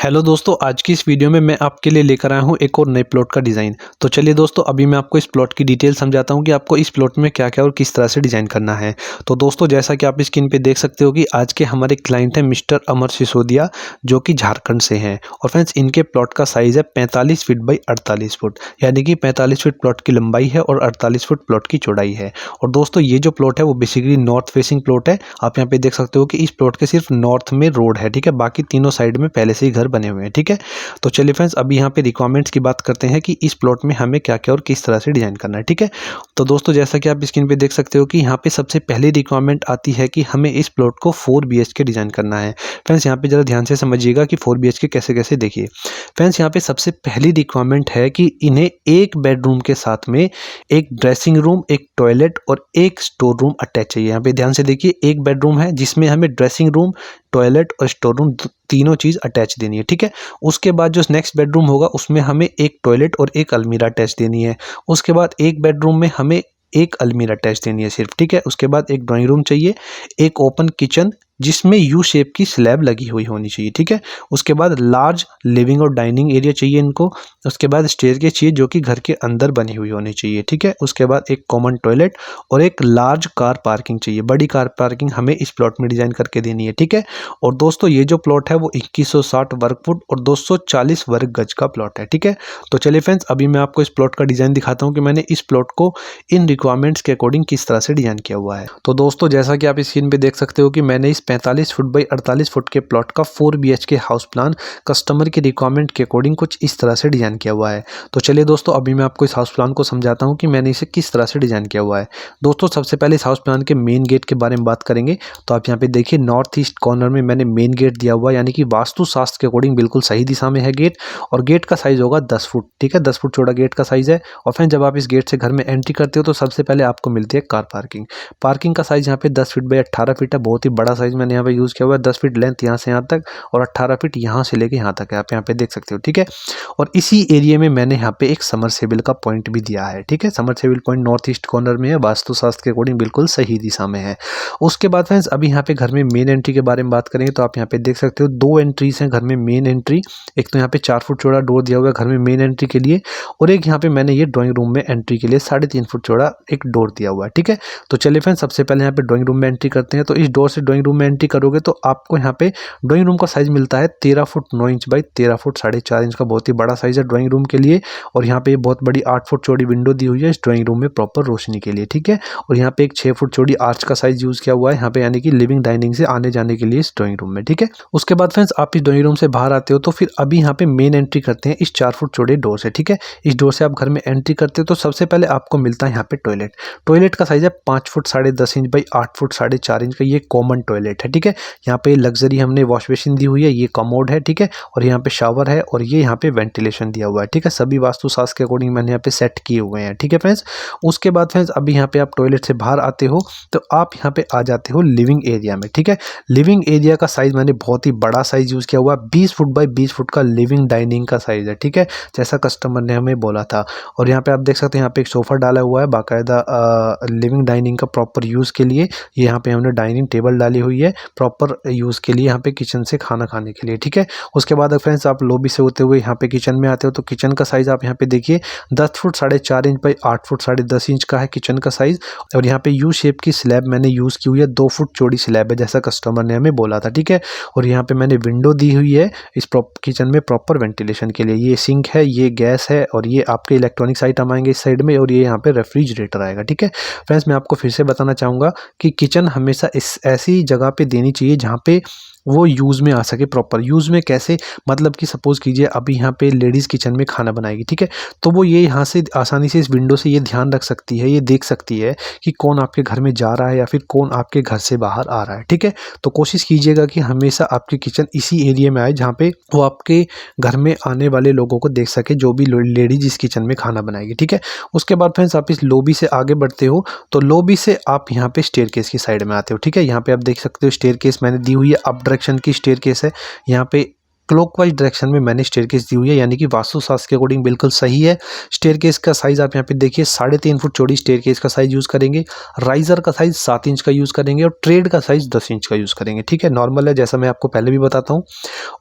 Hello दोस्तों, आज की इस वीडियो में मैं आपके लिए लेकर आया हूं एक और नए प्लॉट का डिज़ाइन। तो चलिए दोस्तों, अभी मैं आपको इस प्लॉट की डिटेल समझाता हूं कि आपको इस प्लॉट में क्या-क्या और किस तरह से डिज़ाइन करना है। तो दोस्तों, जैसा कि आप स्क्रीन पे देख सकते हो कि आज के हमारे क्लाइंट हैं मिस्टर अमर सिसोदिया, जो कि झारखंड से हैं। और फ्रेंड्स, इनके प्लॉट का साइज़ है 45 फीट बाई 48 फुट, यानी कि 45 फीट प्लॉट की लंबाई है और 48 फुट प्लॉट की चौड़ाई है। और दोस्तों, ये जो प्लॉट है वो बेसिकली नॉर्थ फेसिंग प्लॉट है। आप यहाँ पे देख सकते हो कि इस प्लॉट के सिर्फ नॉर्थ में रोड है, ठीक है? बाकी तीनों साइड में पहले से ही घर बने हुए हैं, ठीक है? तो चलिए फ्रेंड्स, अभी यहाँ पे रिक्वायरमेंट्स की बात करते हैं कि इस प्लॉट में हमें क्या-क्या और किस तरह से डिज़ाइन करना है, ठीक है? तो दोस्तों, जैसा कि आप स्क्रीन पे देख सकते हो कि यहाँ पे सबसे पहली रिक्वायरमेंट आती है कि हमें इस प्लॉट को 4 बीएचके डिज़ाइन करना है। फ्रेंड्स, यहाँ पे ज़रा ध्यान से समझिएगा कि 4 बीएचके कैसे-कैसे देखिए। फ्रेंड्स, यहाँ पे सबसे पहली रिक्वायरमेंट है कि इन्हें एक बेडरूम के साथ में एक ड्रेसिंग रूम, एक टॉयलेट और एक स्टोर रूम अटैच चाहिए। यहाँ पे ध्यान से देखिए, एक बेडरूम है जिसमें हमें ड्रेसिंग रूम, टॉयलेट और स्टोर रूम तीनों चीज़ अटैच देनी है, ठीक है? उसके बाद जो नेक्स्ट बेडरूम होगा उसमें हमें एक टॉयलेट और एक अलमीरा अटैच देनी है। उसके बाद एक बेडरूम में हमें एक अलमीरा अटैच देनी है सिर्फ, ठीक है? उसके बाद एक ड्राइंग रूम चाहिए, एक ओपन किचन जिसमें यू शेप की स्लैब लगी हुई होनी चाहिए, ठीक है? उसके बाद लार्ज लिविंग और डाइनिंग एरिया चाहिए इनको। उसके बाद स्टेयरकेस चाहिए जो कि घर के अंदर बनी हुई होनी चाहिए, ठीक है? उसके बाद एक कॉमन टॉयलेट और एक लार्ज कार पार्किंग चाहिए। बड़ी कार पार्किंग हमें इस प्लॉट में डिज़ाइन करके देनी है, ठीक है? और दोस्तों, ये जो प्लॉट है वो 2160 वर्ग फुट और 240 वर्ग गज का प्लॉट है, ठीक है? तो चलिए फ्रेंड्स, अभी मैं आपको इस प्लॉट का डिज़ाइन दिखाता हूँ कि मैंने इस प्लॉट को इन रिक्वायरमेंट्स के अकॉर्डिंग किस तरह से डिज़ाइन किया हुआ है। तो दोस्तों, जैसा कि आप स्क्रीन पे देख सकते हो कि मैंने इस 45 फुट बाई 48 फुट के प्लॉट का 4 बीएचके हाउस प्लान कस्टमर की रिक्वायरमेंट के अकॉर्डिंग कुछ इस तरह से डिज़ाइन किया हुआ है। तो चलिए दोस्तों, अभी मैं आपको इस हाउस प्लान को समझाता हूँ कि मैंने इसे किस तरह से डिज़ाइन किया हुआ है। दोस्तों, सबसे पहले इस हाउस प्लान के मेन गेट के बारे में बात करेंगे। तो आप यहाँ पे देखिए, नॉर्थ ईस्ट कॉर्नर में मैंने मेन गेट दिया हुआ है, यानी कि वास्तु शास्त्र के अकॉर्डिंग बिल्कुल सही दिशा में है गेट। और गेट का साइज़ होगा 10 फुट, ठीक है? 10 फुट चौड़ा गेट का साइज़ है। और फिर जब आप इस गेट से घर में एंट्री करते हो तो सबसे पहले आपको मिलती है कार पार्किंग। पार्किंग का साइज़ यहाँ पे 10 फीट बाई 18 फीट है। बहुत ही बड़ा साइज़ मैंने यहाँ पे यूज़ किया हुआ है। 10 फीट लेंथ यहाँ से यहाँ तक और 18 फीट यहाँ से लेके यहाँ तक है। आप यहाँ पे देख सकते हो, ठीक है? और इसी एरिया में मैंने यहाँ पे एक समरसेबिल का पॉइंट भी दिया है, ठीक है? Submersible point north east corner में है, वास्तुशास्त्र के अकॉर्डिंग बिल्कुल सही दिशा में है। उसके बाद फ्रेंड्स, अभी यहाँ पे घर में मेन एंट्री के बारे में बात करेंगे तो आप यहाँ पे देख सकते हो 2 एंट्रीज हैं घर में मेन एंट्री। एक तो यहाँ पे 4 फुट चौड़ा डोर दिया हुआ है घर में मेन एंट्री के लिए, और एक यहाँ पे मैंने ये ड्राइंग रूम में एंट्री के लिए 3.5 फुट चौड़ा एक डोर दिया हुआ है, ठीक है? तो चलिए फ्रेंड्स, सबसे पहले यहाँ पे ड्राइंग रूम में एंट्री करते हैं। तो इस डोर से ड्राइंग रूम में एंट्री करोगे तो आपको यहाँ पे ड्राइंग रूम का साइज मिलता है 13 foot 9 inch by 13 foot 4.5 inch का। बहुत ही बड़ा साइज है ड्राइंग रूम के लिए। और यहाँ पे बहुत बड़ी 8 फुट चौड़ी विंडो दी हुई है इस ड्राइंग रूम में प्रॉपर रोशनी के लिए, ठीक है? और यहाँ पे एक 6 फुट चौड़ी आर्च का साइज यूज किया हुआ है यहाँ पे, यानी कि लिविंग डाइनिंग से आने जाने के लिए इस ड्राइंग रूम में, ठीक है? उसके बाद फ्रेंड्स, आप इस ड्राइंग रूम से बाहर आते हो तो फिर अभी यहाँ पे मेन एंट्री करते हैं इस 4 फुट चौड़े डोर से, ठीक है? इस डोर से आप घर में एंट्री करते हो तो सबसे पहले आपको मिलता है यहाँ पे टॉयलेट। टॉयलेट का साइज है 5 foot 10.5 inch by 8 foot 4.5 inch का। ये कॉमन टॉयलेट है, ठीक है? यहाँ पे लग्जरी हमने वॉश बेसिन दी हुई है, ये कमोड है, ठीक है? और यहाँ पे शावर है और ये यहाँ पे वेंटिलेशन दिया हुआ है, ठीक है? सभी वास्तुशास्त्र के अकॉर्डिंग मैंने यहाँ पे सेट किए हुए हैं, ठीक है फ्रेंड्स? उसके बाद फ्रेंड्स, अभी यहाँ पे आप टॉयलेट से बाहर आते हो तो आप यहाँ पे आ जाते हो लिविंग एरिया में, ठीक है? लिविंग एरिया का साइज मैंने बहुत ही बड़ा साइज यूज किया हुआ है। 20 फुट बाई 20 फुट का लिविंग डाइनिंग का साइज है, ठीक है? जैसा कस्टमर ने हमें बोला था। और यहाँ पे आप देख सकते हैं, यहाँ पे एक सोफा डाला हुआ है बाकायदा लिविंग डाइनिंग का प्रॉपर यूज के लिए। ये यहाँ पे हमने डाइनिंग टेबल डाली हुई है प्रॉपर यूज के लिए, यहाँ पे किचन से खाना खाने के लिए, ठीक है? उसके बाद फ्रेंड्स, आप लॉबी से होते हुए यहाँ पे किचन में आते हो तो किचन का साइज आप यहाँ पे देखिए 10 foot 4.5 inch by 8 foot 10.5 inch का है किचन का साइज। और यहाँ पे यू शेप की स्लैब मैंने यूज की हुई है, 2 फुट चौड़ी स्लैब है जैसा कस्टमर ने हमें बोला था, ठीक है? और यहाँ पे मैंने विंडो दी हुई है इस किचन में प्रॉपर वेंटिलेशन के लिए। ये सिंक है, ये गैस है और ये आपके इलेक्ट्रॉनिक्स आइटम आएंगे इस साइड में, और ये यहाँ पे रेफ्रिजरेटर आएगा, ठीक है? फ्रेंड्स, मैं आपको फिर से बताना चाहूँगा कि किचन हमेशा इस ऐसी जगह पे देनी चाहिए जहाँ पे वो यूज़ में आ सके प्रॉपर। यूज़ में कैसे, मतलब कि सपोज़ कीजिए अभी यहाँ पे लेडीज़ किचन में खाना बनाएगी, ठीक है? तो वो ये यहाँ से आसानी से इस विंडो से ये ध्यान रख सकती है, ये देख सकती है कि कौन आपके घर में जा रहा है या फिर कौन आपके घर से बाहर आ रहा है, ठीक है? तो कोशिश कीजिएगा कि हमेशा आपकी किचन इसी एरिया में आए जहाँ पे वो आपके घर में आने वाले लोगों को देख सके, जो भी लेडीज इस किचन में खाना बनाएगी, ठीक है? उसके बाद फ्रेंड्स, आप इस लॉबी से आगे बढ़ते हो तो लॉबी से आप यहाँ पे स्टेयरकेस की साइड में आते हो, ठीक है? यहाँ पे आप देख सकते हो स्टेयरकेस मैंने दी हुई है, अप डायरेक्शन की स्टेयरकेस है। यहाँ पे क्लॉकवाइज डायरेक्शन में मैंने स्टेयरकेस दी हुई है, यानी कि वास्तुशास्त्र के अकॉर्डिंग बिल्कुल सही है। स्टेयरकेस का साइज आप यहाँ पे देखिए 3.5 फुट चौड़ी स्टेयरकेस का साइज यूज करेंगे। राइजर का साइज 7 इंच का यूज करेंगे और ट्रेड का साइज 10 इंच का यूज करेंगे, ठीक है? नॉर्मल है, जैसा मैं आपको पहले भी बताता हूँ।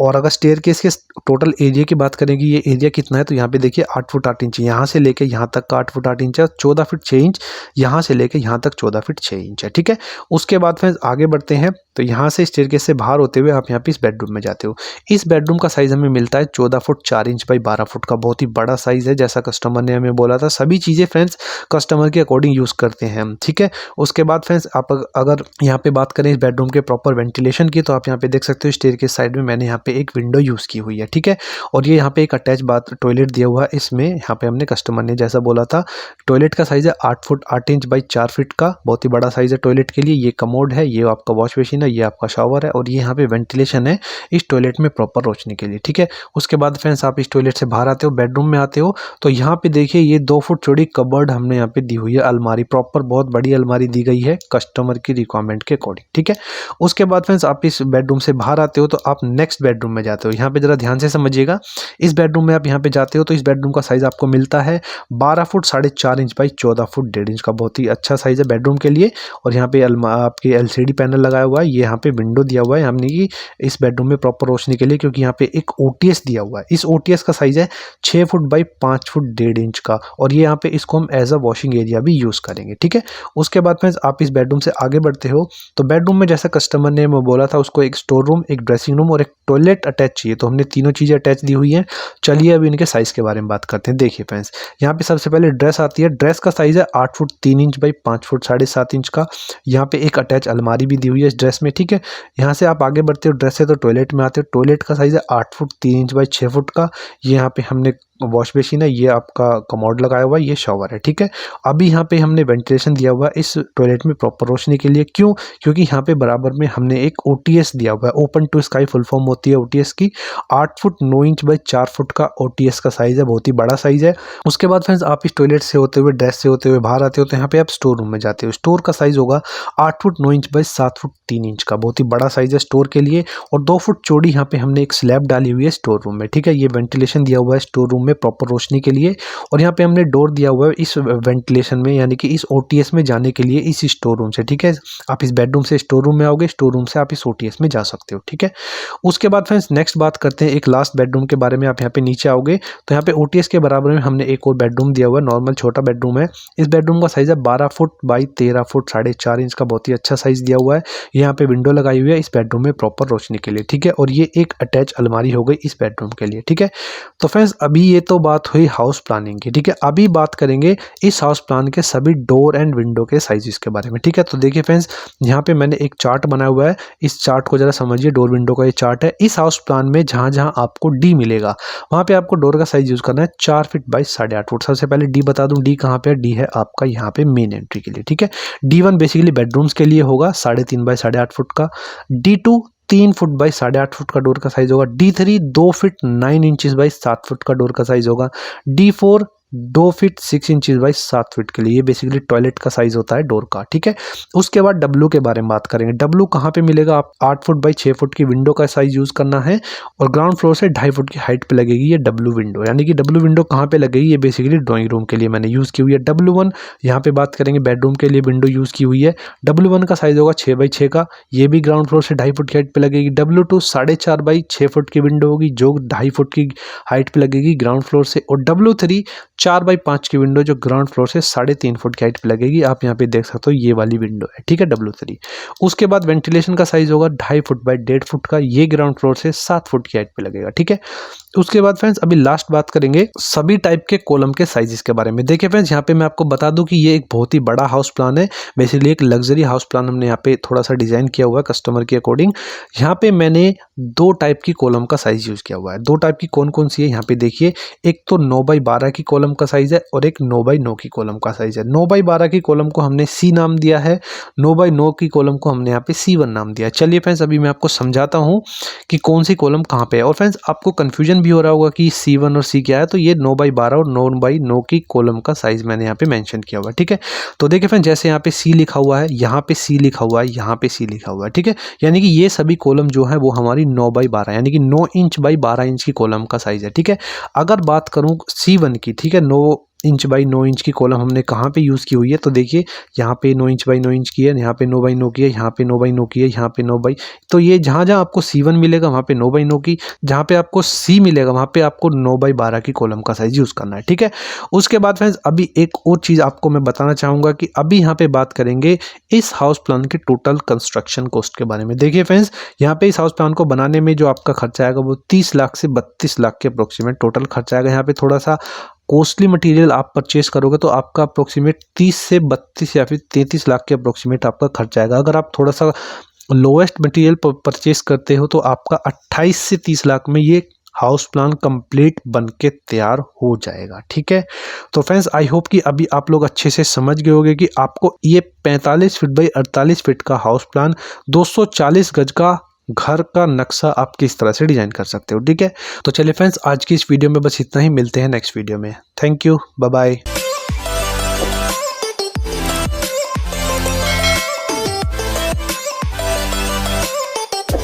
और अगर स्टेयरकेस के टोटल एरिया की बात करेंगे, ये एरिया कितना है तो यहाँ पे देखिए 8 फुट 8 इंच, यहाँ से लेके यहाँ तक का 8 फुट 8 इंच है, 14 फीट 6 इंच यहाँ से लेके यहाँ तक 14 फीट 6 इंच है। ठीक है, उसके बाद फ्रेंड्स आगे बढ़ते हैं तो यहाँ से स्टेयरकेस से बाहर होते हुए आप यहाँ पे इस बेडरूम में जाते हो। इस बेडरूम का साइज हमें मिलता है 14 फुट 4 इंच बाई 12 फुट का, बहुत ही बड़ा साइज है जैसा कस्टमर ने हमें बोला था। सभी चीज़ें फ्रेंड्स कस्टमर के अकॉर्डिंग यूज़ करते हैं हम। ठीक है, उसके बाद फ्रेंड्स आप अगर यहाँ पे बात करें इस बेडरूम के प्रॉपर वेंटिलेशन की, तो आप यहाँ पे देख सकते हो स्टेयरकेस साइड में मैंने यहाँ पे एक विंडो यूज़ की हुई है। ठीक है, और ये यहाँ पे एक अटैच बाथ टॉयलेट दिया हुआ है। इसमें यहाँ पे हमने कस्टमर ने जैसा बोला था, टॉयलेट का साइज है 8 फुट 8 इंच बाई 4 फीट का, बहुत ही बड़ा साइज है टॉयलेट के लिए। ये कमोड है, ये आपका वॉश बेसिन है, ये आपका शावर है, और ये यहाँ पे वेंटिलेशन है इस टॉयलेट में प्रॉपर रोशनी के लिए। ठीक है, उसके बाद फ्रेंड्स आप इस टॉयलेट से बाहर आते हो, बेडरूम में आते हो, तो यहाँ पे देखिए ये 2 फुट चौड़ी कबर्ड हमने यहाँ पे दी हुई है, अलमारी प्रॉपर बहुत बड़ी अलमारी दी गई है कस्टमर की रिक्वायरमेंट के अकॉर्डिंग। ठीक है, उसके बाद फ्रेंड्स आप इस बेडरूम से बाहर आते हो तो आप नेक्स्ट बेडरूम में जाते हो। यहाँ पे जरा ध्यान से समझिएगा, इस बेडरूम में आप यहाँ पे जाते हो तो इस बेडरूम का साइज आपको मिलता है 12 foot 4.5 inch by 14 foot 1.5 inch का, बहुत ही अच्छा साइज है बेडरूम के लिए। और यहाँ पे आपके LCD पैनल लगाया हुआ है, ये यहाँ पे विंडो दिया हुआ है हमने कि इस बेडरूम में प्रॉपर रोशनी के लिए, क्योंकि यहाँ पे एक OTS दिया हुआ है। इस OTS का साइज है 6 फुट बाई 5 फुट 1.5 इंच का, और ये यहाँ पे इसको हम एज अ वॉशिंग एरिया भी यूज़ करेंगे। ठीक है, उसके बाद फ्रेंड्स आप इस बेडरूम से आगे बढ़ते हो तो बेडरूम में जैसा कस्टमर ने बोला था उसको एक स्टोर रूम, एक ड्रेसिंग रूम और एक टॉयलेट अटैच चाहिए, तो हमने तीनों चीज़ें अटैच दी हुई हैं। चलिए अभी इनके साइज़ के बारे में बात करते हैं। देखिए फ्रेंड्स, यहाँ पे सबसे पहले ड्रेस आती है। ड्रेस का साइज़ है 8 foot 3 inch by 5 foot 7.5 inch का। यहाँ पे एक अटैच अलमारी भी दी हुई है इस ड्रेस में। ठीक है, यहाँ से आप आगे बढ़ते हो ड्रेस से तो टॉयलेट में आते हो। टॉयलेट का साइज़ है 8 फुट 3 इंच बाई 6 फुट का। ये यहाँ पे हमने वॉश बेसिन है, ये आपका कमोड लगाया हुआ है, ये शॉवर है। ठीक है, अभी यहाँ पे हमने वेंटिलेशन दिया हुआ है इस टॉयलेट में प्रॉपर रोशनी के लिए। क्यों? क्योंकि यहाँ पे बराबर में हमने एक OTS दिया हुआ है, open to sky full form होती है OTS की। 8 फुट 9 इंच बाई 4 फुट का OTS का साइज़ है, बहुत ही बड़ा साइज़ है। उसके बाद फ्रेंड्स आप इस टॉयलेट से होते हुए ड्रेस से होते हुए बाहर आते हो तो यहाँ पे आप स्टोर रूम में जाते हो। स्टोर का साइज़ होगा 8 foot 9 inch by 7 foot 3 inch का, बहुत ही बड़ा साइज़ है स्टोर के लिए। और 2 फुट चौड़ी यहाँ पे हमने एक स्लैब डाली हुई है स्टोर रूम में। ठीक है, ये वेंटिलेशन दिया हुआ है स्टोर रूम में प्रॉपर रोशनी के लिए। और यहाँ पे हमने डोर दिया हुआ है इस वेंटिलेशन में, यानी कि इस OTS में जाने के लिए इस स्टोर रूम से। ठीक है, आप इस बेडरूम से स्टोर रूम में आओगे, स्टोर रूम से आप इस OTS में जा सकते हो। ठीक है, उसके बाद फ्रेंड्स नेक्स्ट बात करते हैं एक लास्ट बेडरूम के बारे में। आप यहाँ पे नीचे आओगे तो यहाँ पे OTS के बराबर में हमने एक और बेडरूम दिया हुआ है, नॉर्मल छोटा बेडरूम है। इस बेडरूम का साइज़ है 12 फुट बाई 13 फुट 4.5 इंच का, बहुत ही अच्छा साइज़ दिया हुआ है। यहाँ पे विंडो लगाई हुई है इस बेडरूम में प्रॉपर रोशनी के लिए। ठीक है, और ये एक अटैच अलमारी हो गई इस बेडरूम के लिए। ठीक है, तो फ्रेंड्स अभी ये तो बात हुई हाउस प्लानिंग की। ठीक है, अभी बात करेंगे इस हाउस प्लान के सभी डोर एंड विंडो के साइजेस के बारे में। ठीक है, तो देखिए फ्रेंड्स, यहाँ पे मैंने एक चार्ट बनाया हुआ है, इस चार्ट को जरा समझिए। डोर विंडो का ये चार्ट है। इस हाउस प्लान में जहाँ जहाँ आपको D मिलेगा वहाँ पे आपको डोर का साइज यूज करना है 4 फीट बाई 8.5 फुट। सबसे पहले D बता दूं, D कहाँ पे है? D है आपका यहाँ पे मेन एंट्री के लिए। ठीक है, D1 बेसिकली बेडरूम्स के लिए होगा 3.5 बाई 8.5 फुट का। D2 3 फुट बाई 8.5 फुट का डोर का साइज होगा। D3 2 feet 9 inches by 7 foot का डोर का साइज होगा। D4 2 feet 6 inches by 7 feet के लिए, ये बेसिकली टॉयलेट का साइज होता है डोर का। ठीक है, उसके बाद W के बारे में बात करेंगे। W कहाँ पे मिलेगा? आप 8 फुट बाई 6 फुट की विंडो का साइज यूज करना है, और ग्राउंड फ्लोर से 2.5 फुट की हाइट पे लगेगी ये W विंडो। यानी कि W विंडो कहाँ पे लगेगी? ये बेसिकली ड्राइंग रूम के लिए मैंने यूज की हुई है। W1 यहाँ पे बात करेंगे, बेडरूम के लिए विंडो यूज की हुई है। W1 का साइज होगा 6 बाई 6 का, ये भी ग्राउंड फ्लोर से 2.5 फुट की हाइट पे लगेगी। W2 4.5 बाई 6 फुट की विंडो होगी, जो 2.5 फुट की हाइट पे लगेगी ग्राउंड फ्लोर से। और W3 4 बाई 5 की विंडो, जो ग्राउंड फ्लोर से 3.5 फुट की हाइट पे लगेगी। आप यहाँ पे देख सकते हो ये वाली विंडो है। ठीक है, W3। उसके बाद वेंटिलेशन का साइज होगा 2.5 फुट बाई 1.5 फुट का, ये ग्राउंड फ्लोर से 7 फुट की हाइट पे लगेगा। ठीक है, उसके बाद फ्रेंड्स अभी लास्ट बात करेंगे सभी टाइप के कॉलम के साइजेस के बारे में। देखिए फ्रेंड्स, यहाँ पे मैं आपको बता दूं कि ये एक बहुत ही बड़ा हाउस प्लान है, बेसिकली एक लग्जरी हाउस प्लान हमने यहाँ पे थोड़ा सा डिजाइन किया हुआ है कस्टमर के अकॉर्डिंग। यहाँ पे मैंने 2 टाइप की कॉलम का साइज यूज किया हुआ है। 2 टाइप की कौन कौन सी है यहाँ पे देखिए, एक तो 9 बाई 12 की कॉलम का साइज है, और एक 9 बाई 9 की कॉलम का साइज है। 9 बाई 12 की कॉलम को हमने C नाम दिया है, 9 बाई 9 की कॉलम को हमने यहाँ पे C1 नाम दिया है। चलिए फ्रेंड्स, अभी मैं आपको समझाता हूँ कि कौन सी कॉलम कहाँ पे है। और फ्रेंड्स आपको कंफ्यूजन भी हो रहा होगा कि C1 और C क्या है, तो ये 9 बाई 12 और 9 बाई 9 की कॉलम का साइज मैंने यहाँ पे मेंशन किया हुआ है। ठीक है, तो देखिए फ्रेंड्स, जैसे यहाँ पे C लिखा हुआ है, यहाँ पे C लिखा हुआ है, यहाँ पे C लिखा हुआ है। ठीक है, यानी कि ये सभी कॉलम जो है वो हमारी 9 बाई 12 यानी कि 9 इंच बाई 12 इंच की कॉलम का साइज है। ठीक है, अगर बात करूँ C1 की, ठीक है, 9 इंच बाई 9 इंच की कॉलम हमने कहाँ पे यूज़ की हुई है, तो देखिए यहाँ पे 9 इंच बाई 9 इंच की है, यहाँ पे 9 बाई 9 की है, यहाँ पे 9 बाई 9 की है, यहाँ पे 9 बाई, तो ये जहाँ जहाँ आपको C1 मिलेगा वहाँ पे 9 बाई 9 की, जहाँ पे आपको C मिलेगा वहाँ पे आपको 9 बाई 12 की कॉलम का साइज यूज़ करना है, ठीक है। उसके बाद फ्रेंड्स अभी एक और चीज़ आपको मैं बताना चाहूँगा कि अभी यहाँ पे बात करेंगे इस हाउस प्लान की टोटल कंस्ट्रक्शन कॉस्ट के बारे में। देखिए फ्रेंड्स, यहाँ पे इस हाउस प्लान को बनाने में जो आपका खर्चा आएगा वो 30 लाख से 32 लाख के अप्रोक्सीमेट टोटल खर्चा आएगा। यहाँ पे थोड़ा सा कॉस्टली मटेरियल आप परचेस करोगे तो आपका अप्रोक्सीमेट 30 से 32 या फिर 33 लाख के अप्रोक्सीमेट आपका खर्चा आएगा। अगर आप थोड़ा सा लोएस्ट मटेरियल परचेस करते हो तो आपका 28 से 30 लाख में ये हाउस प्लान कंप्लीट बन के तैयार हो जाएगा, ठीक है। तो फ्रेंड्स आई होप कि अभी आप लोग अच्छे से समझ गए होंगे कि आपको ये 45 फीट बाई 48 फीट का हाउस प्लान 240 गज का घर का नक्शा आप किस तरह से डिजाइन कर सकते हो, ठीक है। तो चलिए फ्रेंड्स, आज की इस वीडियो में बस इतना ही, मिलते हैं नेक्स्ट वीडियो में। Thank you, bye bye.